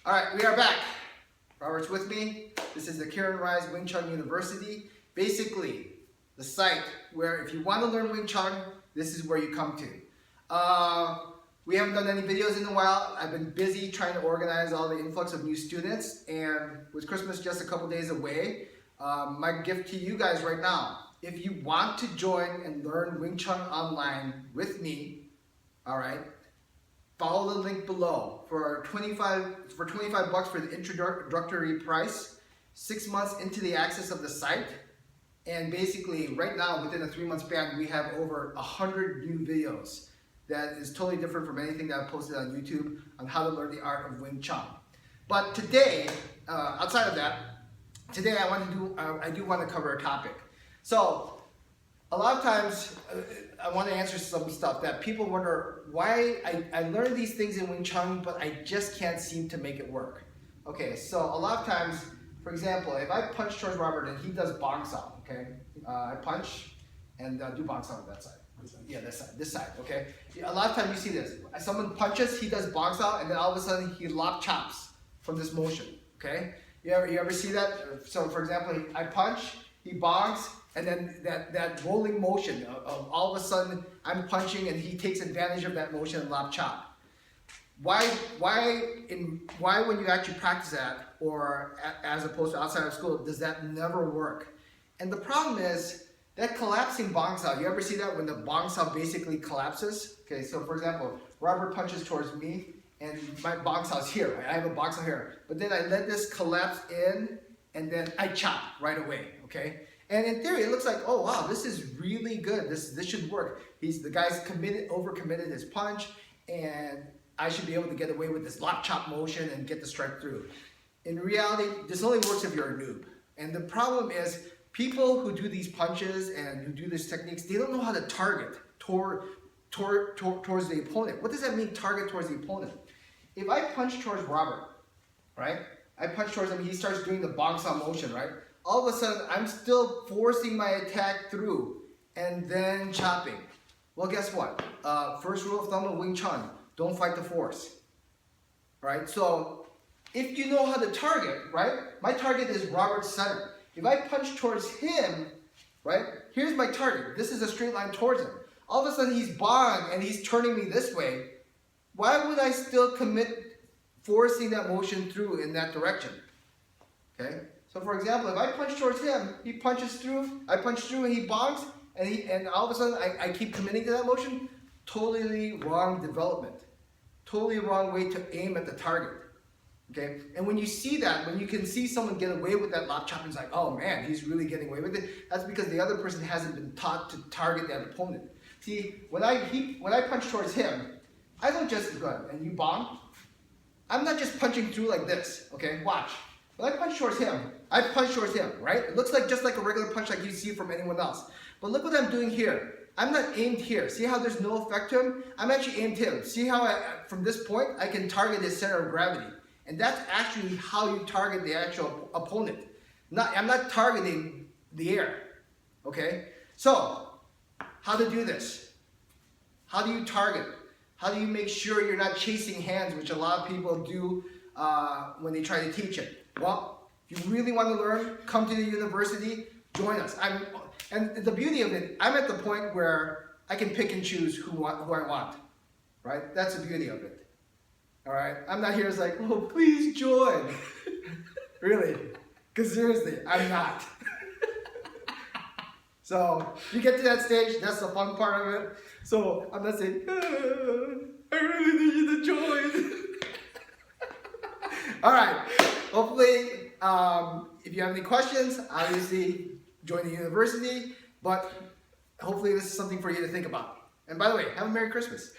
All right, we are back. Robert's with me. This is the Kirin Rise Wing Chun University. Basically, the site where if you want to learn Wing Chun, this is where you come to. We haven't done any videos in a while. I've been busy trying to organize all the influx of new students, and with Christmas just a couple days away, my gift to you guys right now, if you want to join and learn Wing Chun online with me, all right, follow the link below for 25 bucks for the introductory price, 6 months into the access of the site, and basically right now within a 3-month span we have over 100 new videos that is totally different from anything that I've posted on YouTube on how to learn the art of Wing Chun. But today, outside of that, today I do want to cover a topic. So a lot of times I want to answer some stuff that people wonder why I learned these things in Wing Chun, but I just can't seem to make it work. Okay, so a lot of times, for example, if I punch towards Robert and he does bong sound, okay, I punch and do bong sound on that side. Yeah, this side, okay. A lot of times you see this. Someone punches, he does bong sound, and then all of a sudden he lock chops from this motion, okay. You ever see that? So for example, I punch, he bongs, and then that rolling motion of all of a sudden I'm punching and he takes advantage of that motion and lock chop. Why when you actually practice that, or as opposed to outside of school, does that never work? And the problem is that collapsing bong sound. You ever see that when the bong sound basically collapses? Okay, so for example, Robert punches towards me and my bong sound's here, right? I have a bong sound here, but then I let this collapse in and then I chop right away, okay? And in theory, it looks like, oh wow, this is really good. This should work. The guy's overcommitted his punch, and I should be able to get away with this lock chop motion and get the strike through. In reality, this only works if you're a noob. And the problem is, people who do these punches and who do these techniques, they don't know how to target towards the opponent. What does that mean, target towards the opponent? If I punch towards Robert, right? I punch towards him, he starts doing the bong sound motion, right? All of a sudden, I'm still forcing my attack through and then chopping. Well, guess what? First rule of thumb of Wing Chun, don't fight the force. Right? So, if you know how to target, right? My target is Robert's center. If I punch towards him, right? Here's my target. This is a straight line towards him. All of a sudden, he's bong and he's turning me this way. Why would I still commit forcing that motion through in that direction? Okay? So for example, if I punch towards him, he punches through, I punch through and he bongs, and all of a sudden I keep committing to that motion. Totally wrong development. Totally wrong way to aim at the target. Okay? And when you see that, when you can see someone get away with that lock chop, it's like, oh man, he's really getting away with it. That's because the other person hasn't been taught to target that opponent. See, when I punch towards him, I don't just go, and you bong. I'm not just punching through like this, okay? Watch. When I punch towards him, I punch towards him, right? It looks like just like a regular punch like you see from anyone else. But look what I'm doing here. I'm not aimed here. See how there's no effect to him? I'm actually aimed him. See how from this point, I can target his center of gravity. And that's actually how you target the actual opponent. I'm not targeting the air, okay? So, how to do this? How do you target? How do you make sure you're not chasing hands, which a lot of people do when they try to teach it? Well, if you really want to learn, come to the university, join us. And the beauty of it, I'm at the point where I can pick and choose who I want, right? That's the beauty of it, all right? I'm not here as like, oh, please join. Really, because seriously, I'm not. So, you get to that stage, that's the fun part of it. So, I'm not saying, I really need you to join. All right. Hopefully, if you have any questions, obviously join the university, but hopefully this is something for you to think about. And by the way, have a Merry Christmas.